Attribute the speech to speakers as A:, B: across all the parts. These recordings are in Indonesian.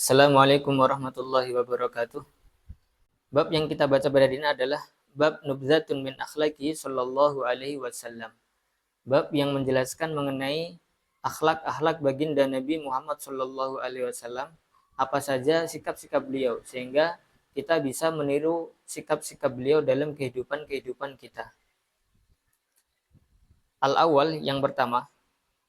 A: Assalamualaikum warahmatullahi wabarakatuh. Bab yang kita baca pada hari ini adalah bab nubzatun min akhlaki sallallahu alaihi wasallam. Bab yang menjelaskan mengenai akhlak-akhlak baginda Nabi Muhammad sallallahu alaihi wasallam, apa saja sikap-sikap beliau sehingga kita bisa meniru sikap-sikap beliau dalam kehidupan kita. Al-awwal yang pertama,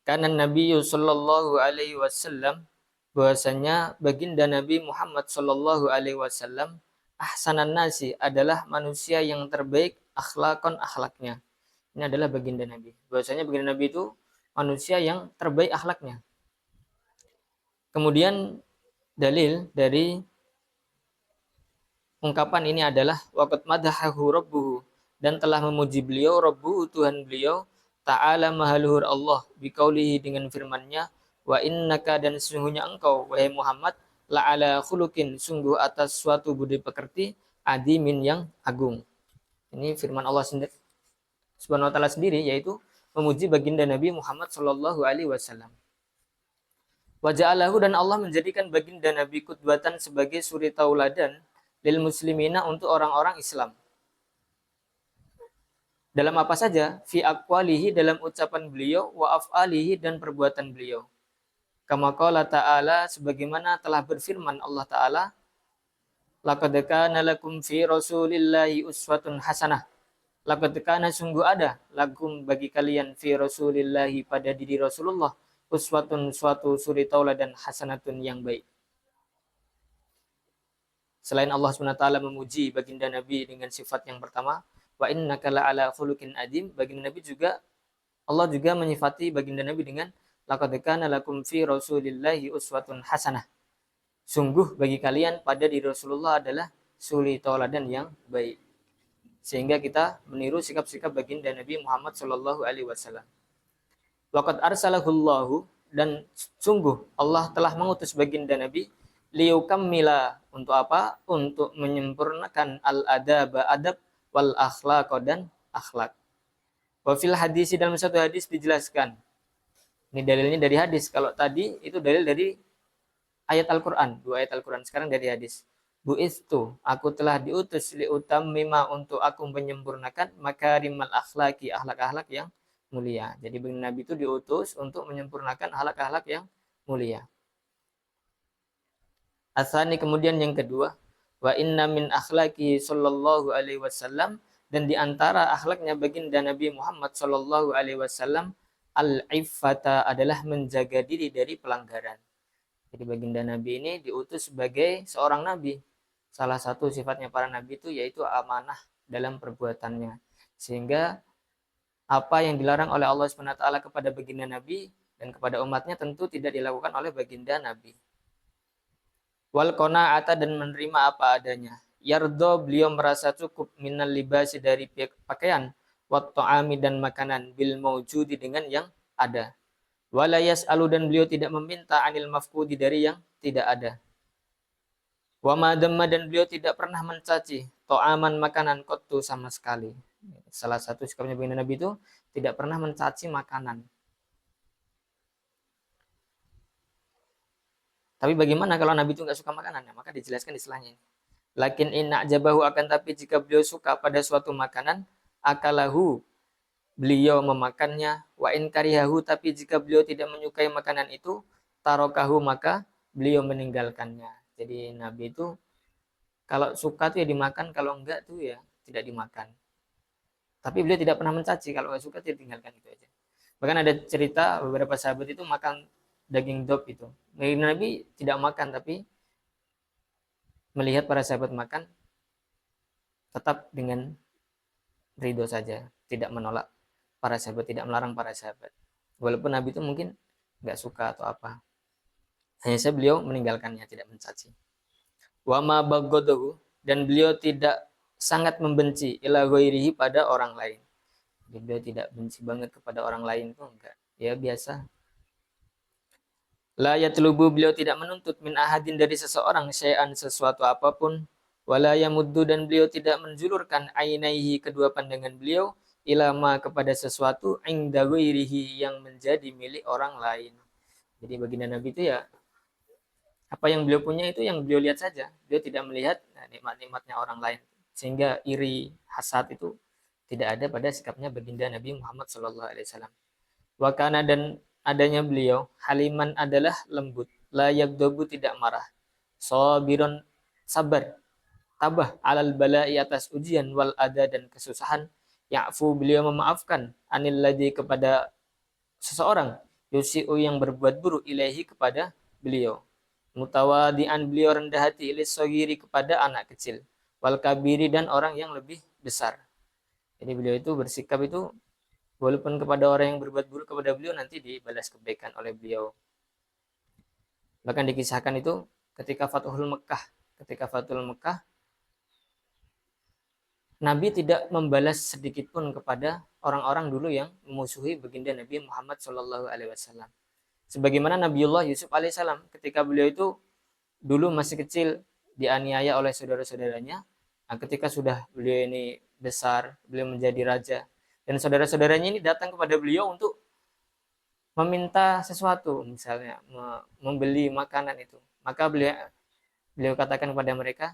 A: karena Nabi sallallahu alaihi wasallam bahwasanya baginda Nabi Muhammad sallallahu alaihi wasallam ahsanan nasi adalah manusia yang terbaik akhlaknya. Ini adalah baginda Nabi. Bahwasanya baginda Nabi itu manusia yang terbaik akhlaknya. Kemudian dalil dari ungkapan ini adalah waqad madahahu rabbuhu, dan telah memuji beliau rabbuhu Tuhan beliau ta'ala mahaluhur Allah biqaulihi dengan firman-Nya wa innaka, dan sesungguhnya engkau wahai Muhammad la'ala khuluqin, sungguh atas suatu budi pekerti adimin yang agung. Ini firman Allah sendiri Subhanahu wa taala sendiri, yaitu memuji baginda Nabi Muhammad sallallahu alaihi wasallam. Wa ja'alahu, dan Allah menjadikan baginda Nabi qudwatan sebagai suri tauladan lil muslimina untuk orang-orang Islam. Dalam apa saja? Fi aqwalihi, dalam ucapan beliau, wa af'alihi, dan perbuatan beliau. Kama qala ta'ala, sebagaimana telah berfirman Allah Ta'ala, laqad kana lakum fi rasulillahi uswatun hasanah. Laqad kana, sungguh ada, lakum bagi kalian, fi rasulillahi, pada diri Rasulullah, uswatun, suatu suri tauladan, hasanatun, yang baik. Selain Allah SWT memuji baginda Nabi dengan sifat yang pertama, wa innaka la'ala khuluqin adim, baginda Nabi juga, Allah juga menyifati baginda Nabi dengan laqad kana lakum fi rasulillahi uswatun hasanah. Sungguh bagi kalian pada diri Rasulullah adalah suri tauladan yang baik. Sehingga kita meniru sikap-sikap baginda Nabi Muhammad sallallahu alaihi wasallam. Waqad arsalahullahu, dan sungguh Allah telah mengutus baginda Nabi liyukammila, untuk apa? Untuk menyempurnakan al-adab, adab, wal akhlaq, dan akhlak. Wa fil hadis, dalam satu hadis dijelaskan. Ini dalilnya dari hadis. Kalau tadi itu dalil dari ayat Al-Qur'an, dua ayat Al-Qur'an. Sekarang dari hadis. Bu'istu, aku telah diutus liutammima, untuk aku menyempurnakan makarimal akhlaki, akhlak-akhlak yang mulia. Jadi Nabi itu diutus untuk menyempurnakan akhlak-akhlak yang mulia. Asani, kemudian yang kedua, wa inna min akhlaki sallallahu alaihi wasallam, dan di antara akhlaknya baginda Nabi Muhammad sallallahu alaihi wasallam al-iffata, adalah menjaga diri dari pelanggaran. Jadi baginda Nabi ini diutus sebagai seorang nabi. Salah satu sifatnya para nabi itu yaitu amanah dalam perbuatannya. Sehingga apa yang dilarang oleh Allah SWT kepada baginda Nabi dan kepada umatnya tentu tidak dilakukan oleh baginda Nabi. Wal qana'ata, dan menerima apa adanya. Yardo, beliau merasa cukup, minal libasi, dari pakaian, wat ta'ami, dan makanan, bil maujudi, dengan yang ada. Wala yas'alu, dan beliau tidak meminta anil mafqudi, dari yang tidak ada. Wa madamma, dan beliau tidak pernah mencaci ta'aman, makanan, qattu, sama sekali. Salah satu sikapnya baginda Nabi itu tidak pernah mencaci makanan. Tapi bagaimana kalau Nabi itu nggak suka makanan? Nah, maka dijelaskan istilahnya. Lakin inna jabahu, akan tapi jika beliau suka pada suatu makanan, akalahu, beliau memakannya. Wa in karihahu, tapi jika beliau tidak menyukai makanan itu, tarokahu, maka beliau meninggalkannya. Jadi Nabi itu kalau suka tuh ya dimakan, kalau enggak tuh ya tidak dimakan. Tapi beliau tidak pernah mencaci, kalau nggak suka dia tinggalkan itu aja. Bahkan ada cerita beberapa sahabat itu makan daging dop itu. Nabi tidak makan, tapi melihat para sahabat makan, tetap dengan ridho saja, tidak menolak para sahabat, tidak melarang para sahabat. Walaupun Nabi itu mungkin nggak suka atau apa. Hanya saja beliau meninggalkannya, tidak mencaci. Wa ma baghadahu, dan beliau tidak sangat membenci ila ghairihi, pada orang lain. Jadi beliau tidak benci banget kepada orang lain itu enggak. Ya biasa. La yatlubu, beliau tidak menuntut min ahadin, dari seseorang, syai'an, sesuatu apapun. Wala yamuddu, dan beliau tidak menjulurkan ainaihi, kedua pandangan beliau, ilama, kepada sesuatu, inda ghairihi, yang menjadi milik orang lain. Jadi baginda Nabi itu ya Apa yang beliau punya itu yang beliau lihat saja. Beliau tidak melihat nikmat-nikmatnya orang lain. Sehingga iri, hasad itu tidak ada pada sikapnya baginda Nabi Muhammad SAW. Wakana dan adanya beliau, haliman adalah lembut, layak dobu tidak marah, sobiron sabar, tabah alal balai atas ujian wal ada dan kesusahan, ya'fu beliau memaafkan, anil ladhi kepada seseorang, yusi'u yang berbuat buruk ilahi kepada beliau. Mutawadian beliau rendah hati ilis sogiri kepada anak kecil, wal kabiri dan orang yang lebih besar. Jadi beliau itu bersikap itu walaupun kepada orang yang berbuat buruk kepada beliau nanti dibalas kebaikan oleh beliau. Bahkan dikisahkan itu ketika Fathul Mekah. Ketika Fathul Mekah, Nabi tidak membalas sedikit pun kepada orang-orang dulu yang memusuhi baginda Nabi Muhammad SAW. Sebagaimana Nabiullah Yusuf alaihissalam ketika beliau itu dulu masih kecil dianiaya oleh saudara-saudaranya. Nah, ketika sudah beliau ini besar, beliau menjadi raja, dan saudara-saudaranya ini datang kepada beliau untuk meminta sesuatu, misalnya membeli makanan itu. Maka beliau katakan kepada mereka,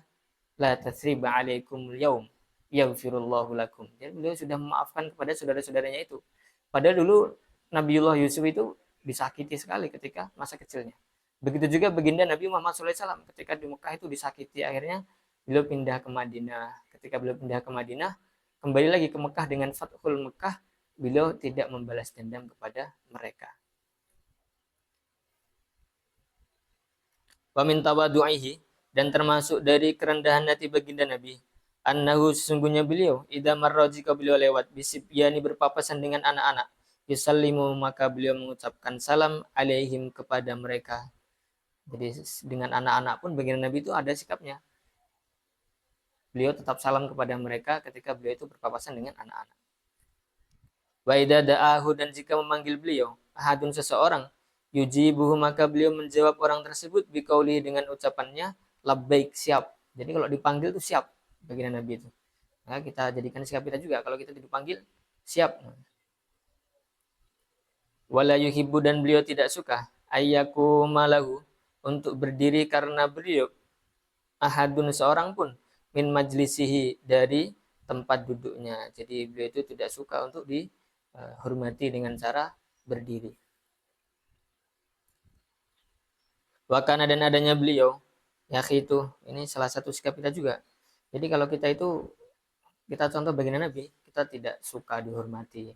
A: la tatsriba alaikum yaum yaghfirullahu lakum. Jadi beliau sudah memaafkan kepada saudara-saudaranya itu. Padahal dulu Nabiullah Yusuf itu disakiti sekali ketika masa kecilnya. Begitu juga baginda Nabi Muhammad SAW ketika di Mekah itu disakiti, akhirnya beliau pindah ke Madinah. Ketika beliau pindah ke Madinah, kembali lagi ke Mekah dengan Fathul Mekah, beliau tidak membalas dendam kepada mereka. Wa min tawadu'ihi, dan termasuk dari kerendahan hati baginda Nabi, annahu sesungguhnya beliau idza marra jika beliau lewat bisibyani berpapasan dengan anak-anak, yusallimu maka beliau mengucapkan salam alaihim kepada mereka. Jadi dengan anak-anak pun baginda Nabi itu ada sikapnya. Beliau tetap salam kepada mereka ketika beliau itu berpapasan dengan anak-anak. Wa idza da'ahu, dan jika memanggil beliau ahadun seseorang, yujibuhu maka beliau menjawab orang tersebut biqauli dengan ucapannya labbaik, siap. Jadi kalau dipanggil itu siap baginda Nabi itu. Nah, kita jadikan sikap kita juga kalau kita dipanggil siap. Wala yuhibbu, dan beliau tidak suka ayyaku malahu untuk berdiri karena beliau ahadun seorang pun min majlisihi dari tempat duduknya. Jadi beliau itu tidak suka untuk dihormati dengan cara berdiri. Wakana, dan adanya beliau, ya itu ini salah satu sikap kita juga. Jadi kalau kita itu, kita contoh baginda Nabi, kita tidak suka dihormati.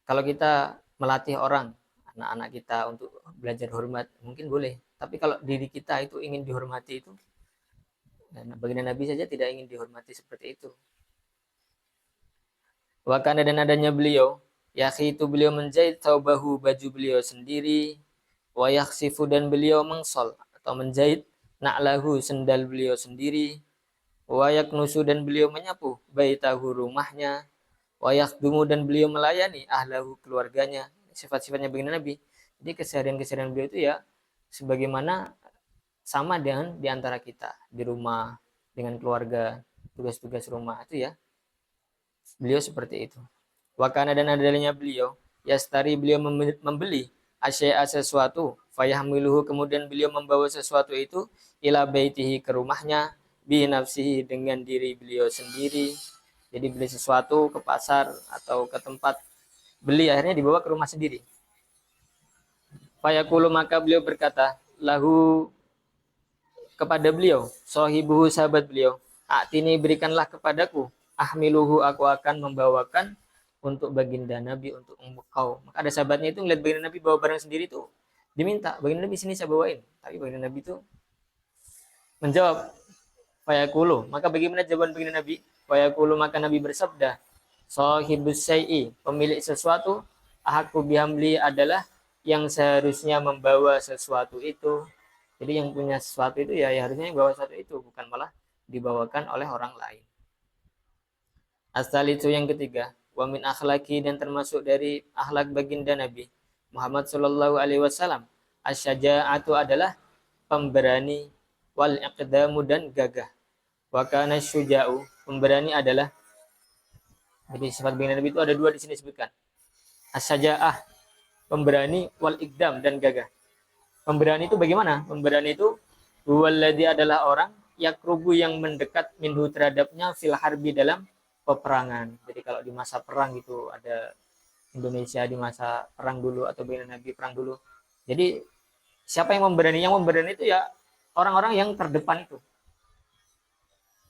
A: Kalau kita melatih orang, anak-anak kita untuk belajar hormat, mungkin boleh. Tapi kalau diri kita itu ingin dihormati itu, dan baginda Nabi saja tidak ingin dihormati seperti itu. Wakana, dan adanya beliau, itu beliau menjahit taubahu baju beliau sendiri, wa yakhsifu, dan beliau mengsol atau menjahit na'lahu sendal beliau sendiri, wa yaknusu, dan beliau menyapu baitahu rumahnya, wa yakhdumu, dan beliau melayani ahlahu keluarganya. Sifat-sifatnya baginda Nabi. Jadi keseharian-keseharian beliau itu ya sebagaimana sama dengan diantara kita di rumah dengan keluarga, tugas-tugas rumah itu ya beliau seperti itu. Wakana, dan adanya beliau yastari, beliau membeli asya'a sesuatu, fayahmiluhu, kemudian beliau membawa sesuatu itu ila baitihi ke rumahnya, bi nafsihi dengan diri beliau sendiri. Jadi beli sesuatu ke pasar atau ke tempat beli, akhirnya dibawa ke rumah sendiri. Fayaqulu, maka beliau berkata lahu kepada beliau, sahibuhu sahabat beliau, atini berikanlah kepadaku, ahmiluhu aku akan membawakan untuk baginda Nabi, untuk engkau. Maka ada sahabatnya itu ngeliat baginda Nabi bawa barang sendiri tuh, diminta, baginda Nabi sini saya bawain. Tapi baginda Nabi itu menjawab, fayaqulu, maka bagaimana jawaban baginda Nabi? Fayaqulu, maka Nabi bersabda, sahibus syai'i, pemilik sesuatu, ahakku bihamli, adalah yang seharusnya membawa sesuatu itu. Jadi yang punya sesuatu itu ya harusnya yang bawa sesuatu itu, bukan malah dibawakan oleh orang lain. Asal itu yang ketiga, wa min akhlaki, dan termasuk dari akhlak baginda Nabi Muhammad sallallahu alaihi wasallam, asyaja'atu adalah pemberani, wal iqdamu, dan gagah. Wa kana syuja'u, pemberani adalah, jadi sifat baginda Nabi itu ada dua di sini disebutkan. Asyaja'ah, pemberani, wal iqdam, dan gagah. Pemberian itu bagaimana? Pemberian itu huwallazi adalah orang yakrubu yang mendekat minhu terhadapnya fil harbi dalam peperangan. Jadi kalau di masa perang gitu ada Indonesia di masa perang dulu atau bela Nabi perang dulu. Jadi siapa yang memberani? Yang memberani itu ya orang-orang yang terdepan itu.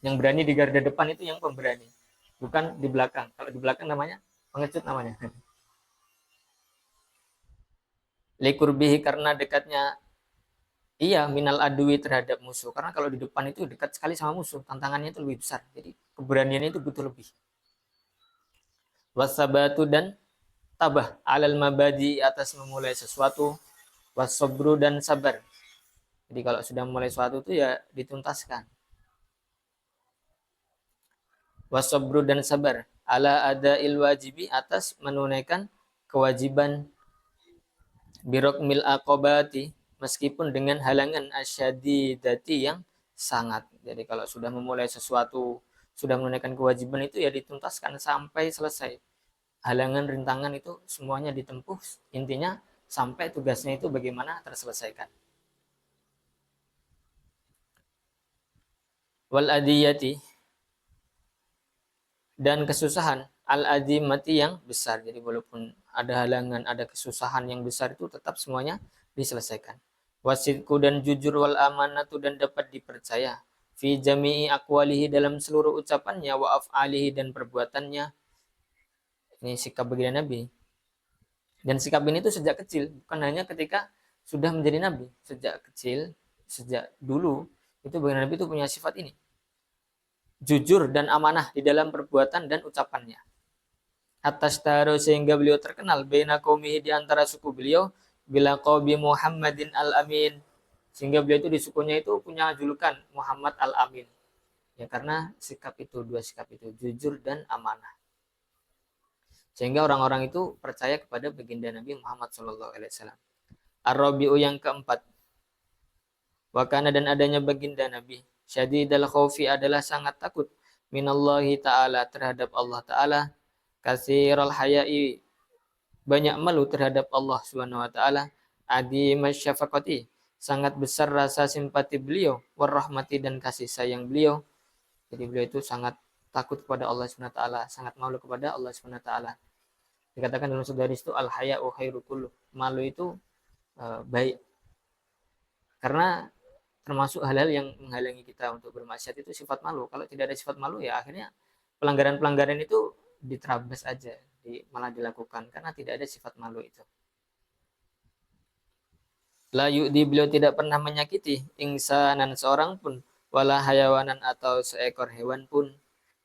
A: Yang berani di garda depan itu yang pemberani. Bukan di belakang. Kalau di belakang namanya pengecut namanya. Likurbihi karena dekatnya iya minal adui terhadap musuh. Karena kalau di depan itu dekat sekali sama musuh, tantangannya itu lebih besar. Jadi keberaniannya itu butuh lebih. Wasabatu dan tabah alal mabadi atas memulai sesuatu. Wasobru dan sabar. Jadi kalau sudah mulai sesuatu itu ya dituntaskan. Wasobru dan sabar ala ada ilwajibi atas menunaikan kewajiban birokmil akobati meskipun dengan halangan asyadidati yang sangat. Jadi kalau sudah memulai sesuatu, sudah menunaikan kewajiban itu ya dituntaskan sampai selesai. Halangan, rintangan itu semuanya ditempuh. Intinya sampai tugasnya itu bagaimana terselesaikan. Wal adiyati dan kesusahan al adimati yang besar. Jadi walaupun ada halangan, ada kesusahan yang besar itu tetap semuanya diselesaikan. Wasidku dan jujur wal amanatu dan dapat dipercaya. Fi jami'i akwalihi dalam seluruh ucapannya wa af'alihi dan perbuatannya. Ini sikap baginda Nabi. Dan sikap ini itu sejak kecil, bukan hanya ketika sudah menjadi Nabi. Sejak kecil, sejak dulu, itu baginda Nabi itu punya sifat ini. Jujur dan amanah di dalam perbuatan dan ucapannya. Atas taruh sehingga beliau terkenal baina qaumihi di antara suku beliau bila qaumi Muhammadin al-Amin, sehingga beliau itu di sukunya itu punya julukan Muhammad al-Amin ya karena sikap itu, dua sikap itu, jujur dan amanah, sehingga orang-orang itu percaya kepada baginda Nabi Muhammad SAW. Ar-Rabi'u yang keempat, wakana dan adanya baginda Nabi syadidal khaufi adalah sangat takut minallahi ta'ala terhadap Allah ta'ala, kasiral hayai banyak malu terhadap Allah Subhanahu wa taala, adi masyafaqati sangat besar rasa simpati beliau, warahmati dan kasih sayang beliau. Jadi beliau itu sangat takut kepada Allah Subhanahu wa taala, sangat malu kepada Allah Subhanahu wa taala. Dikatakan dalam sebuah hadis itu al haya'u khairu kullu. Malu itu baik. Karena termasuk hal-hal yang menghalangi kita untuk bermaksiat itu sifat malu. Kalau tidak ada sifat malu ya akhirnya pelanggaran-pelanggaran itu diterabas aja, malah dilakukan karena tidak ada sifat malu itu. La yu'di beliau tidak pernah menyakiti insanan seorang pun, wala hayawanan atau seekor hewan pun.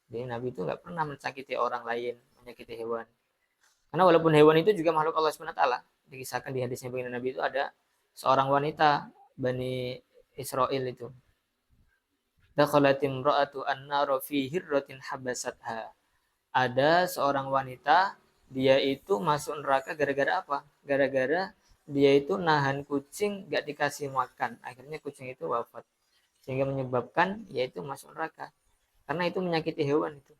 A: Jadi Nabi itu nggak pernah menyakiti orang lain, menyakiti hewan. Karena walaupun hewan itu juga makhluk Allah SWT, dikisahkan di hadisnya baginda Nabi itu ada seorang wanita Bani Israel itu. Dakhalat imra'atu an-nara fi hirratin habasatha. Ada seorang wanita, dia itu masuk neraka gara-gara apa? Gara-gara dia itu nahan kucing gak dikasih makan. Akhirnya kucing itu wafat. Sehingga menyebabkan yaitu masuk neraka. Karena itu menyakiti hewan itu.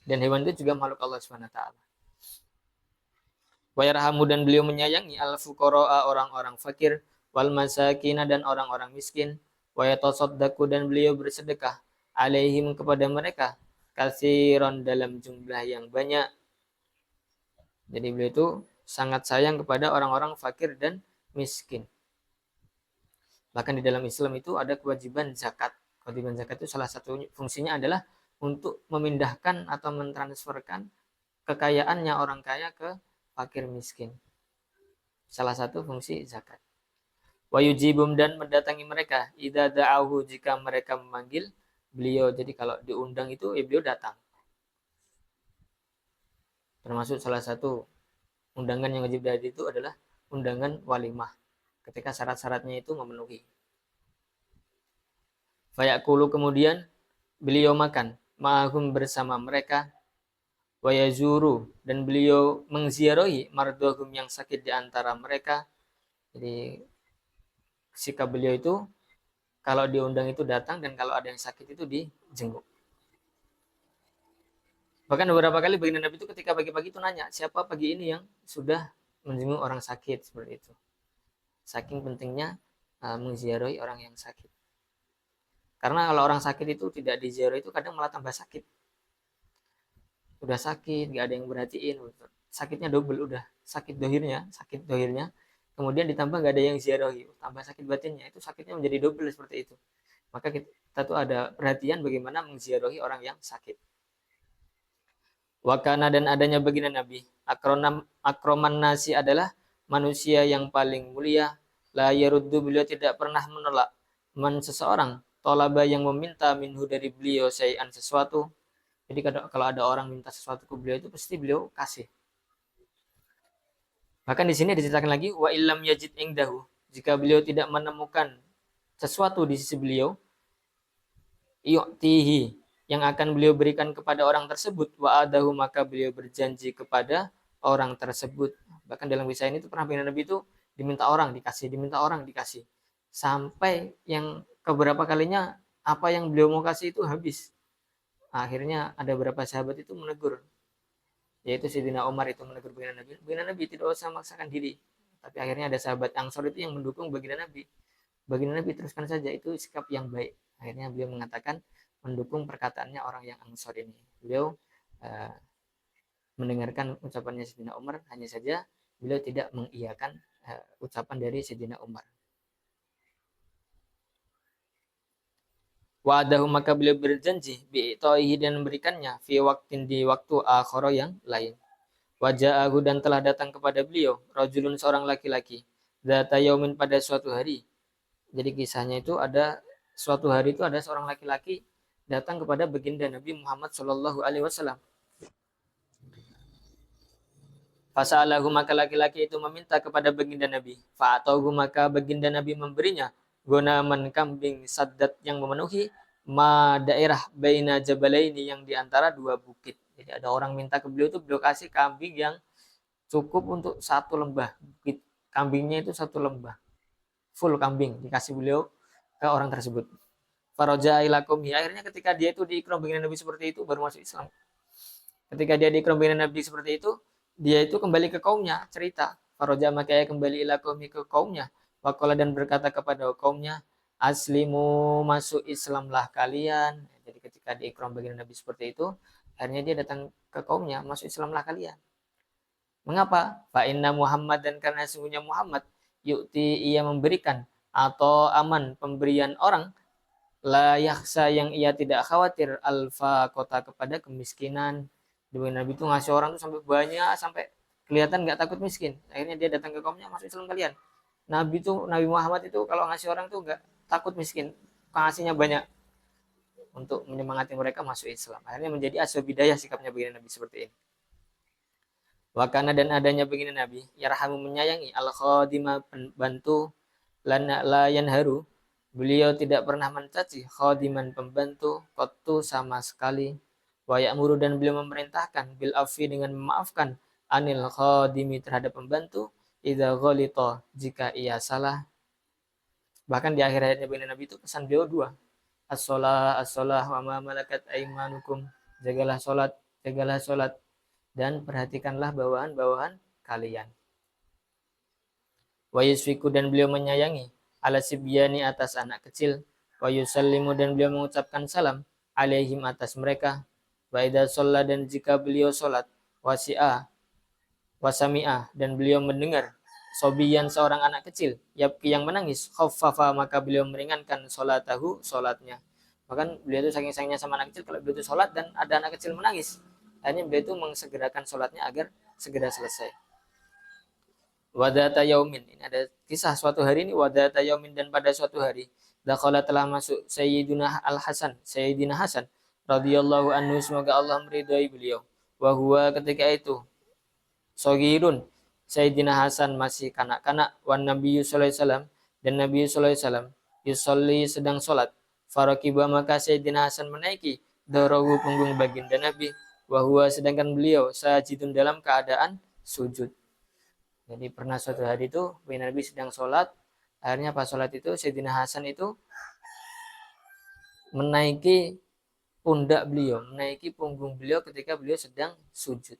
A: Dan hewan itu juga makhluk Allah SWT. Wa yarhamu dan beliau menyayangi al-fuqara'a orang-orang fakir, wal masakina dan orang-orang miskin, wa yatasaddaqu dan beliau bersedekah alaihim kepada mereka kasiron dalam jumlah yang banyak. Jadi beliau itu sangat sayang kepada orang-orang fakir dan miskin. Bahkan di dalam Islam itu ada kewajiban zakat. Kewajiban zakat itu salah satu fungsinya adalah untuk memindahkan atau mentransferkan kekayaannya orang kaya ke fakir miskin. Salah satu fungsi zakat. Wa yujibum dan mendatangi mereka idza da'ahu jika mereka memanggil beliau. Jadi kalau diundang itu beliau datang. Termasuk salah satu undangan yang wajib hadir itu adalah undangan walimah ketika syarat-syaratnya itu memenuhi. Fayaqulu kemudian beliau makan ma'hum bersama mereka, wayazuru dan beliau mengziarahi mardohum yang sakit di antara mereka. Jadi sikap beliau itu kalau diundang itu datang dan kalau ada yang sakit itu dijenguk. Bahkan beberapa kali baginda Nabi itu ketika pagi-pagi itu nanya, siapa pagi ini yang sudah menjenguk orang sakit seperti itu. Saking pentingnya mengziarahi orang yang sakit. Karena kalau orang sakit itu tidak diziarahi itu kadang malah tambah sakit. Udah sakit, nggak ada yang berhatiin, sakitnya double, udah sakit dohirnya, kemudian ditambah nggak ada yang ziarahi, tambah sakit batinnya, itu sakitnya menjadi double seperti itu. Maka kita tuh ada perhatian bagaimana mengziarahi orang yang sakit. Wakana dan adanya baginda Nabi, akroman nasi adalah manusia yang paling mulia. La yaruddu, beliau tidak pernah menolak man seseorang, tolaba yang meminta minhu dari beliau syai'an sesuatu. Jadi kalau ada orang minta sesuatu ke beliau itu pasti beliau kasih. Bahkan di sini diceritakan lagi wa illam yajid ingdahu, jika beliau tidak menemukan sesuatu di sisi beliau, yu'tihi, yang akan beliau berikan kepada orang tersebut, wa adahu, maka beliau berjanji kepada orang tersebut. Bahkan dalam kisah ini tuh pernah Nabi itu diminta orang dikasih, sampai yang keberapa kalinya apa yang beliau mau kasih itu habis. Akhirnya ada beberapa sahabat itu menegur, yaitu Sayyidina Umar itu menegur baginda Nabi tidak usah memaksakan diri. Tapi akhirnya ada sahabat Ansor itu yang mendukung baginda Nabi teruskan saja, itu sikap yang baik. Akhirnya beliau mengatakan mendukung perkataannya orang yang Ansor ini. Beliau mendengarkan ucapannya Sayyidina Umar, hanya saja beliau tidak mengiyakan ucapan dari Sayyidina Umar. Wa'adahu, maka beliau berjanji bi'itoihi, dan memberikannya fi waktin, di waktu akhara yang lain. Waja'ahu, dan telah datang kepada beliau rajulun, seorang laki-laki, dzata yaumin, pada suatu hari. Jadi kisahnya itu ada suatu hari itu ada seorang laki-laki datang kepada baginda Nabi Muhammad Shallallahu Alaihi Wasallam. Fasalahu, maka laki-laki itu meminta kepada baginda Nabi. Fa'atahu, maka baginda Nabi memberinya gonaman, kambing saddat, yang memenuhi ma daerah baina jabalaini, yang di antara dua bukit. Jadi ada orang minta ke beliau itu, beliau kasih kambing yang cukup untuk satu lembah bukit. Kambingnya itu satu lembah, full kambing dikasih beliau ke orang tersebut. Faraja ilakum, akhirnya ketika dia itu diikram baginda Nabi seperti itu, baru masuk Islam. Ketika dia diikram baginda Nabi seperti itu, dia itu kembali ke kaumnya, cerita. Faraja, maka kembali ilakum, ke kaumnya. Waqala, dan berkata kepada kaumnya, aslimu, masuk Islamlah kalian. Jadi ketika diikram baginda Nabi seperti itu, akhirnya dia datang ke kaumnya, masuk Islamlah kalian. Mengapa? Fa inna Muhammad, dan karena sesungguhnya Muhammad, yu'ti, ia memberikan, atau aman, pemberian orang, la yakhsa, yang ia tidak khawatir, alfa, kota, kepada kemiskinan. Nabi itu ngasih orang tuh sampai banyak, sampai kelihatan nggak takut miskin. Akhirnya dia datang ke kaumnya, masuk Islam kalian. Nabi Muhammad itu kalau ngasih orang tuh nggak takut miskin, ngasihnya banyak untuk menyemangati mereka masuk Islam. Akhirnya menjadi asbidayah sikapnya baginda Nabi seperti ini. Wakana, dan adanya baginda Nabi, yarhamu, menyayangi, al khadimah, pembantu, la yanharu, beliau tidak pernah mencaci khadiman, pembantu, qattu, sama sekali. Wa ya'muru, dan beliau memerintahkan bil afi, dengan memaafkan, anil khadimi, terhadap pembantu, idza ghalita, jika ia salah. Bahkan di akhir ayatnya baginda Nabi itu pesan beliau dua, as-shalah wa ma malakat aimanukum, jagalah salat dan perhatikanlah bawahan-bawahan kalian. Wa yusfiku, dan beliau menyayangi, ala sibyani, atas anak kecil. Wa yusallimu, dan beliau mengucapkan salam, alaihim, atas mereka. Wa idza shalla, dan jika beliau salat, wasi'a, wasami'a, dan beliau mendengar, sobiyan, seorang anak kecil, yabki, yang menangis, khaffafa, maka beliau meringankan salatahu, salatnya. Bahkan beliau itu saking sayangnya sama anak kecil, kalau beliau itu salat dan ada anak kecil menangis, akhirnya beliau itu mengsegerakan salatnya agar segera selesai. Wadata yaumin, ini ada kisah suatu hari ini, wadata yaumin, dan pada suatu hari, dakhala, telah masuk Sayyidina Hasan radhiyallahu anhu, semoga Allah meridhai beliau. Wa huwa, ketika itu, shagirun, Sayyidina Hasan masih kanak-kanak, wan Nabi sallallahu alaihi wasallam, dan Nabi sallallahu alaihi wasallam yusolli, sedang salat. Farakiba, maka Sayyidina Hasan menaiki darahu, punggung baginda Nabi, wa huwa, sedangkan beliau sajidun, dalam keadaan sujud. Jadi pernah suatu hari itu Nabi sedang sholat, akhirnya pas sholat itu Sayyidina Hasan itu menaiki pundak beliau, menaiki punggung beliau ketika beliau sedang sujud.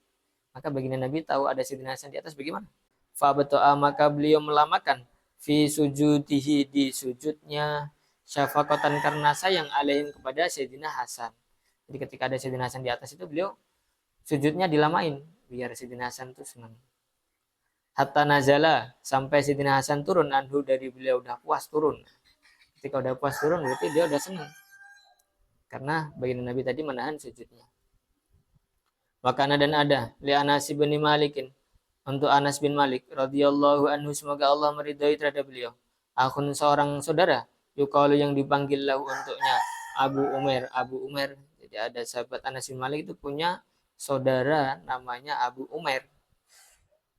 A: Maka baginda Nabi tahu ada Sayyidina Hasan di atas, bagaimana? Fabata'a, maka beliau melamakan, fi sujudihi di sujudnya, syafaqatan karena sayang alaihim kepada Sayyidina Hasan. Jadi ketika ada Sayyidina Hasan di atas itu beliau sujudnya dilamain biar Sayyidina Hasan itu senang. Hatta nazala sampai Sayyidina Hasan turun anhu dari beliau, udah puas turun. Ketika udah puas turun berarti dia udah senang. Karena baginda Nabi tadi menahan sujudnya. Wakana dan ada li Anas bin Malikin untuk Anas bin Malik radhiyallahu anhu, semoga Allah meridhai terhadap beliau. Akhun seorang saudara yuqalu yang dipanggil lahu untuknya Abu Umair. Abu Umair, jadi ada sahabat Anas bin Malik itu punya saudara namanya Abu Umair.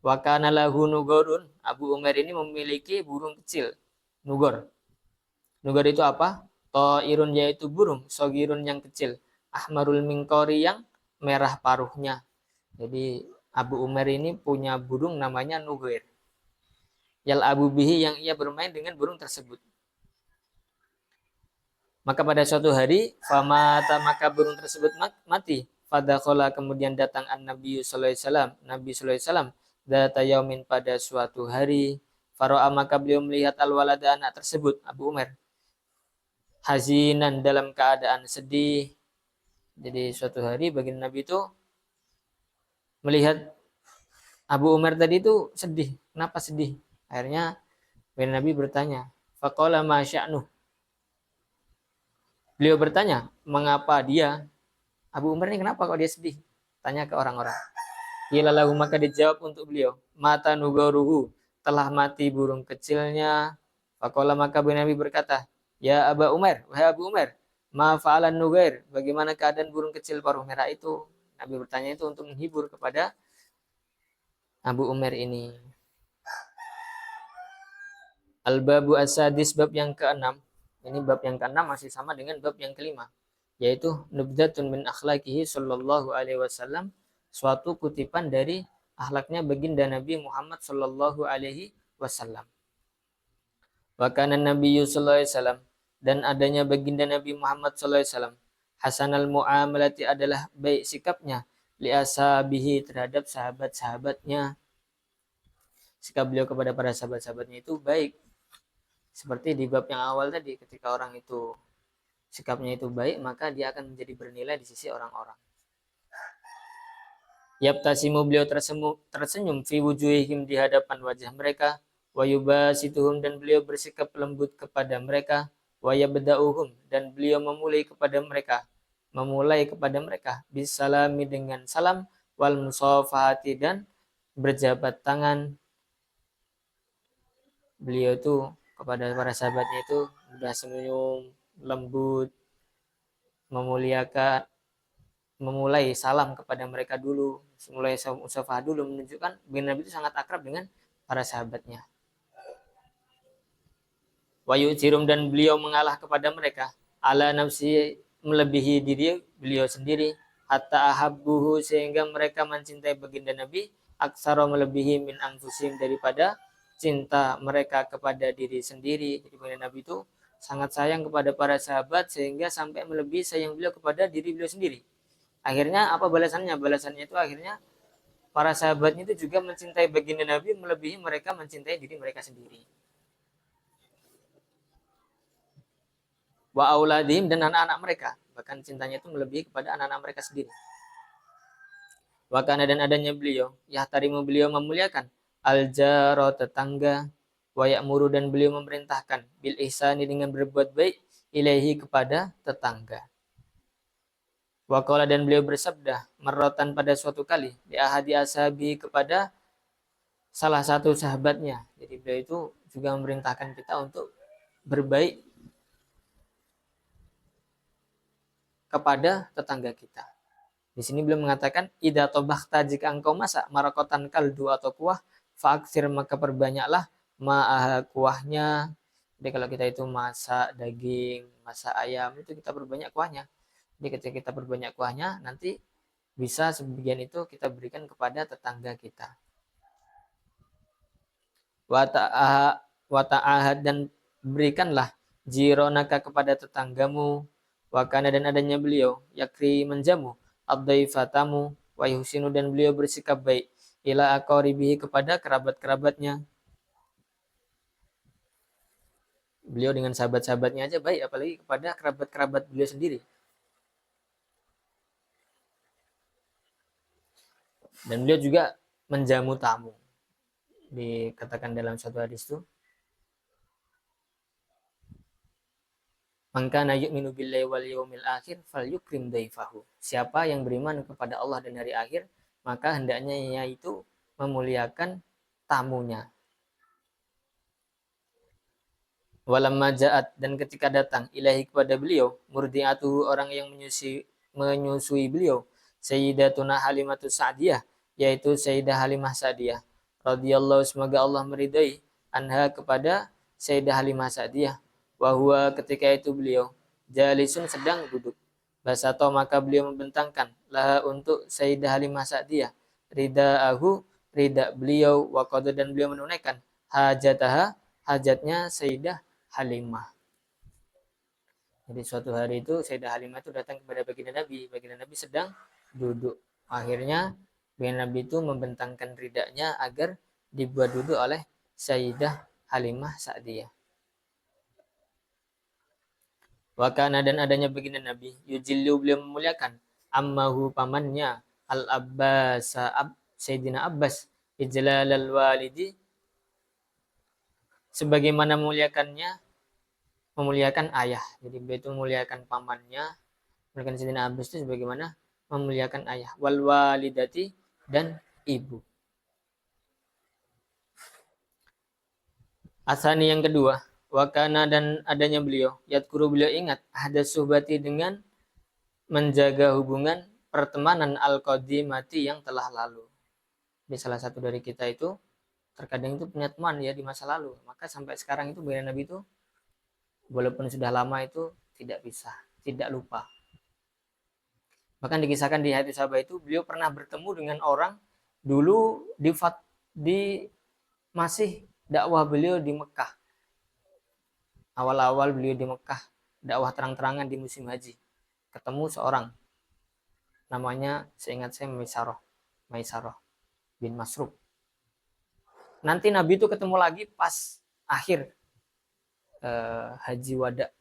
A: Wakana lahu nugorun. Abu Umair ini memiliki burung kecil, nugor. Nugor itu apa? Ta'irun yaitu burung, sogirun yang kecil, ahmarul mingkori yang merah paruhnya. Jadi Abu Umar ini punya burung namanya Nugair. Yal abu bihi yang ia bermain dengan burung tersebut. Maka pada suatu hari, maka burung tersebut mati. Fadakhala kemudian datang Nabi sallallahu alaihi wasallam, Nabi sallallahu alaihi wasallam data yaumin pada suatu hari. Faro'a maka beliau melihat al-walada anak tersebut, Abu Umar. Hazinan dalam keadaan sedih. Jadi suatu hari baginda Nabi itu melihat Abu Umar tadi itu sedih. Kenapa sedih? Akhirnya baginda Nabi bertanya, faqala ma sya'nuh. Beliau bertanya, mengapa dia? Abu Umar ini kenapa kok dia sedih? Tanya ke orang-orang. Qila lahu maka dijawab untuk beliau, mata nugaruhu, telah mati burung kecilnya. Faqala maka baginda Nabi berkata, ya Abu Umar, wahai Abu Umar, ma fa'alan nugair, bagaimana keadaan burung kecil paruh merah itu? Nabi bertanya itu untuk menghibur kepada Abu Umar ini. Al-babu as-sadis, bab yang ke-6. Ini bab yang ke-6 masih sama dengan bab yang ke-5, yaitu nubdatun min akhlaqihi sallallahu alaihi wasallam, suatu kutipan dari akhlaknya baginda Nabi Muhammad sallallahu alaihi wasallam. Wa kana Nabiyyu sallallahu alaihi wasallam, dan adanya baginda Nabi Muhammad sallallahu alaihi wasallam, hasanal muamalati adalah baik sikapnya, li ashabihi terhadap sahabat-sahabatnya. Sikap beliau kepada para sahabat-sahabatnya itu baik. Seperti di bab yang awal tadi, ketika orang itu sikapnya itu baik, maka dia akan menjadi bernilai di sisi orang-orang. Yabtasimu beliau tersenyum fi wujuhihim di hadapan wajah mereka, wa yubasituhum dan beliau bersikap lembut kepada mereka, wa yabda'uhum dan beliau memulai kepada mereka bisalami dengan salam, wal musafahati dan berjabat tangan. Beliau itu kepada para sahabatnya itu sudah senyum, lembut, memuliakan, memulai salam kepada mereka dulu, mulai musafah dulu, menunjukkan baginda Nabi itu sangat akrab dengan para sahabatnya. Wa yu'tirum dan beliau mengalah kepada mereka, ala nafsi melebihi diri beliau sendiri, hatta ahabbuhu sehingga mereka mencintai baginda Nabi, aksara melebihi min anfusim daripada cinta mereka kepada diri sendiri. Jadi baginda Nabi itu sangat sayang kepada para sahabat sehingga sampai melebihi sayang beliau kepada diri beliau sendiri. Akhirnya apa balasannya? Balasannya itu akhirnya para sahabatnya itu juga mencintai baginda Nabi melebihi mereka mencintai diri mereka sendiri. Wa auladihim dan anak-anak mereka, bahkan cintanya itu melebihi kepada anak-anak mereka sendiri. Wa kana dan adanya beliau, yahtarimu beliau memuliakan al-jaro tetangga, wa ya'muru dan beliau memerintahkan bil ihsani dengan berbuat baik ilaihi kepada tetangga. Wa qala dan beliau bersabda marratan pada suatu kali di ahadi ashabi kepada salah satu sahabatnya. Jadi beliau itu juga memerintahkan kita untuk berbaik kepada tetangga kita. Di sini beliau mengatakan idza tabakhta jika engkau masak marakotan kaldu atau kuah, faaksir maka perbanyaklah ma'aha kuahnya. Jadi kalau kita itu masak daging, masak ayam itu kita perbanyak kuahnya. Jadi ketika kita perbanyak kuahnya, nanti bisa sebagian itu kita berikan kepada tetangga kita. Wa ta'ahad dan berikanlah jironaka kepada tetanggamu. Wa kana dan adanya beliau yakri menjamu ad-daifatamu wa yuhsinu dan beliau bersikap baik ila aqaribihi kepada kerabat-kerabatnya. Beliau dengan sahabat-sahabatnya aja baik, apalagi kepada kerabat-kerabat beliau sendiri. Dan beliau juga menjamu tamu. Dikatakan dalam suatu hadis itu, "Man kana yu'minu billahi wal yawmil akhir falyukrim daifahu." Siapa yang beriman kepada Allah dan hari akhir, maka hendaknya yaitu memuliakan tamunya. Walamma ja'at, dan ketika datang ilahi kepada beliau, murdi'atuhu, orang yang menyusui beliau, Sayyidatuna Halimatus Sa'diyah, yaitu Sayyidah Halimah Sa'diyah radhiyallahu, semoga Allah meridai, anha, kepada Sayyidah Halimah Sa'diyah, wa ketika itu beliau jalisun, sedang duduk, basato, maka beliau membentangkan, laha, untuk Sayyidah Halimah Sa'diyah, ridaahu, rida beliau, wa qada, dan beliau menunaikan hajataha, hajatnya Sayyidah Halimah. Jadi suatu hari itu Sayyidah Halimah itu datang kepada baginda Nabi. Baginda Nabi sedang duduk. Akhirnya baginda Nabi itu membentangkan ridanya agar dibuat duduk oleh Sayyidah Halimah Sa'diyah. Wakana, dan adanya baginda Nabi, yujillu, beliau memuliakan, ammahu, pamannya, al-Abbas, Sayyidina Abbas, ijlalal walidi, sebagaimana memuliakan ayah. Jadi beliau itu memuliakan pamannya, memuliakan Sayyidina Abbas itu sebagaimana memuliakan ayah. Wal walidati, dan ibu. Asani, yang kedua, wakana, dan adanya beliau, yadkuru, beliau ingat, ada suhbati, dengan menjaga hubungan pertemanan al-qadimati, yang telah lalu. Di salah satu dari kita itu terkadang itu punya teman ya di masa lalu, maka sampai sekarang itu baginda Nabi itu walaupun sudah lama itu tidak bisa, tidak lupa. Bahkan dikisahkan di hadis sahabat itu, beliau pernah bertemu dengan orang dulu di masih dakwah beliau di Mekah. Awal-awal beliau di Mekah, dakwah terang-terangan di musim haji. Ketemu seorang, namanya seingat saya Maisarah bin Masruk. Nanti Nabi itu ketemu lagi pas akhir haji wada,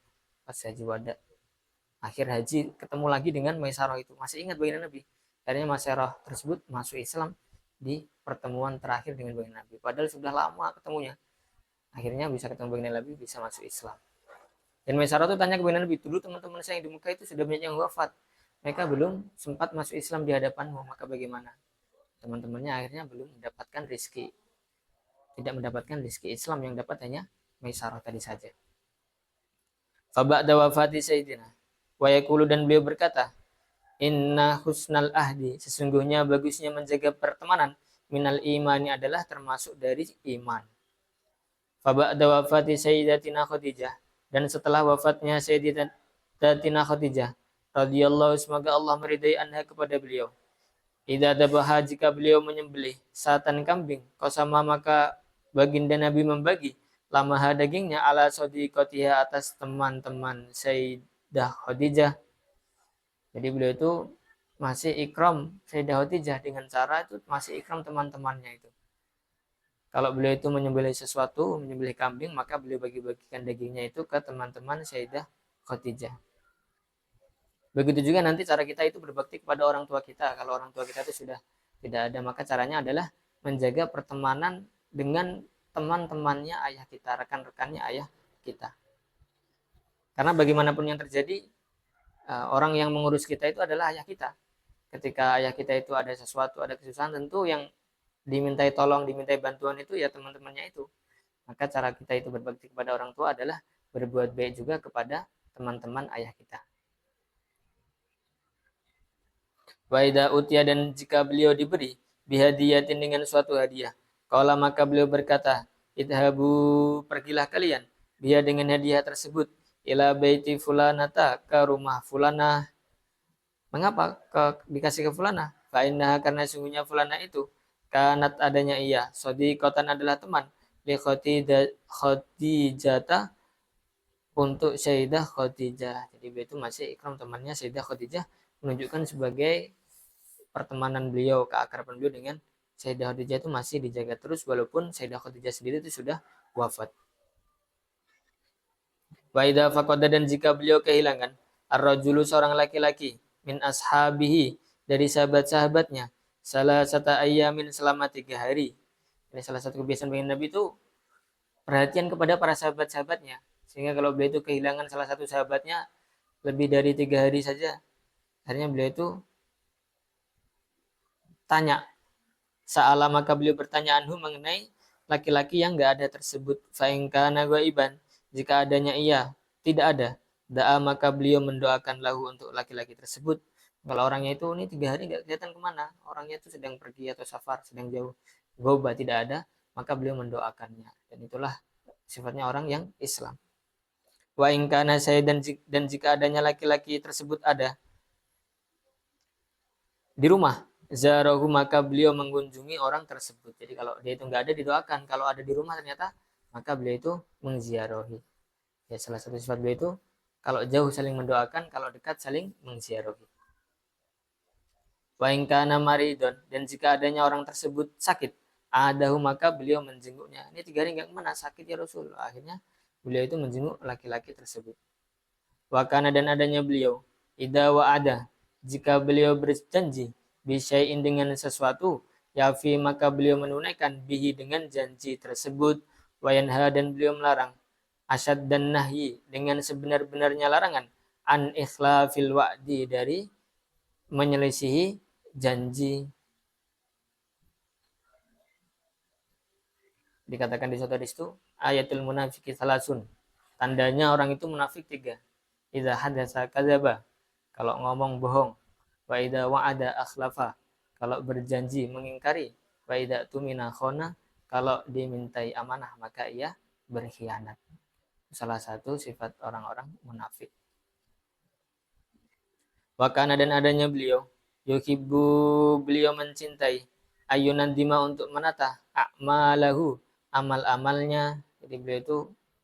A: akhir haji ketemu lagi dengan Maisarah itu. Masih ingat baginda Nabi. Akhirnya Maisarah tersebut masuk Islam di pertemuan terakhir dengan baginda Nabi. Padahal sudah lama ketemunya. Akhirnya bisa ketemu baginda Nabi, bisa masuk Islam. Dan Maisarah itu tanya ke baginda Nabi, dulu teman-teman saya yang di Mekah itu sudah banyak yang wafat. Mereka belum sempat masuk Islam di hadapanmu, maka bagaimana? Teman-temannya akhirnya belum mendapatkan rezeki. Tidak mendapatkan rezeki Islam, yang dapat hanya Maisarah tadi saja. Faba'da wafati Sayyidina wa yaqulu, dan beliau berkata, inna husnal ahdi, sesungguhnya bagusnya menjaga pertemanan, minal imani, adalah termasuk dari iman. Faba'da wafati Sayyidatina Khadijah, dan setelah wafatnya Sayyidatina Khadijah radhiyallahu, semoga Allah meridai, anha, kepada beliau, idza dabaha, jika beliau menyembelih satan kambing, qasama, maka baginda Nabi membagi lamaha, dagingnya, ala sadiqatiha, atas teman-teman Sayyidah Khadijah. Jadi beliau itu masih ikram Sayyidah Khadijah dengan cara itu masih ikram teman-temannya itu. Kalau beliau itu menyembelih sesuatu, menyembelih kambing, maka beliau bagi-bagikan dagingnya itu ke teman-teman Sayyidah Khadijah. Begitu juga nanti cara kita itu berbakti kepada orang tua kita. Kalau orang tua kita itu sudah tidak ada, maka caranya adalah menjaga pertemanan dengan teman-temannya ayah kita, rekan-rekannya ayah kita. Karena bagaimanapun yang terjadi, orang yang mengurus kita itu adalah ayah kita. Ketika ayah kita itu ada sesuatu, ada kesusahan, tentu yang dimintai tolong, dimintai bantuan itu ya teman-temannya itu. Maka cara kita itu berbakti kepada orang tua adalah berbuat baik juga kepada teman-teman ayah kita. Waida utia, dan jika beliau diberi bihadiyatin, dengan suatu hadiah, qala, maka beliau berkata, idhabu, pergilah kalian, biha, dengan hadiah tersebut, ila baiti fulanata, ke rumah fulanah. Mengapa dikasih ke fulanah? Fa innaha, karena sungguhnya fulanah itu, kanat, adanya ia, sodiqatan, adalah teman, li Khadijah, untuk Sayyidah Khadijah. Jadi beliau itu masih ikram temannya Sayyidah Khadijah, menunjukkan sebagai pertemanan beliau, keakraban beliau dengan Sayyidah Khadijah itu masih dijaga terus walaupun Sayyidah Khadijah sendiri itu sudah wafat. Wa idza faqada dan jika beliau kehilangan ar-rajulu seorang laki-laki min ashabihi dari sahabat-sahabatnya salah satu ayamin selama 3 hari. Ini salah satu kebiasaan bagi Nabi itu perhatian kepada para sahabat-sahabatnya. Sehingga kalau beliau itu kehilangan salah satu sahabatnya lebih dari 3 hari saja, akhirnya beliau itu tanya. Sa'ala maka beliau bertanya anhu mengenai laki-laki yang enggak ada tersebut. Fa'ingkana ghaiban, jika adanya ia tidak ada. Da'a maka beliau mendoakan lahu untuk laki-laki tersebut. Kalau orangnya itu ini 3 hari enggak kelihatan kemana, orangnya itu sedang pergi atau safar, sedang jauh, goba tidak ada, maka beliau mendoakannya. Dan itulah sifatnya orang yang Islam. Wa ingkana saya dan jika adanya laki-laki tersebut ada di rumah, zarahu maka beliau mengunjungi orang tersebut. Jadi kalau dia itu nggak ada didoakan, kalau ada di rumah ternyata maka beliau itu mengziarahi. Ya salah satu sifat beliau itu kalau jauh saling mendoakan, kalau dekat saling mengziarahi. Wa in kana maridon, dan jika adanya orang tersebut sakit, adahu maka beliau menjenguknya. Ini 3 hari nggak kemana, sakit ya Rasul. Akhirnya beliau itu menjenguk laki-laki tersebut. Wa kana dan adanya beliau, idza wa ada, jika beliau berjanji bisyai'in dengan sesuatu, yafi maka beliau menunaikan bihi dengan janji tersebut, wa yanha dan beliau melarang, asyad dan nahyi dengan sebenar-benarnya larangan, an ikhlafil wa'di dari menyelisihi janji. Dikatakan di suatu hadis itu ayatul munafiki salasun. Tandanya orang itu munafik 3. Idza hadatsa kadzaba, kalau ngomong bohong. Wa idza wa'ada akhlafa, kalau berjanji mengingkari. Wa idza tumina khona, kalau dimintai amanah maka ia berkhianat. Salah satu sifat orang-orang munafik. Wa kana dan adanya beliau, yuhibbu beliau mencintai, ayunan dima untuk menata a'malahu, amal-amalnya. Jadi beliau itu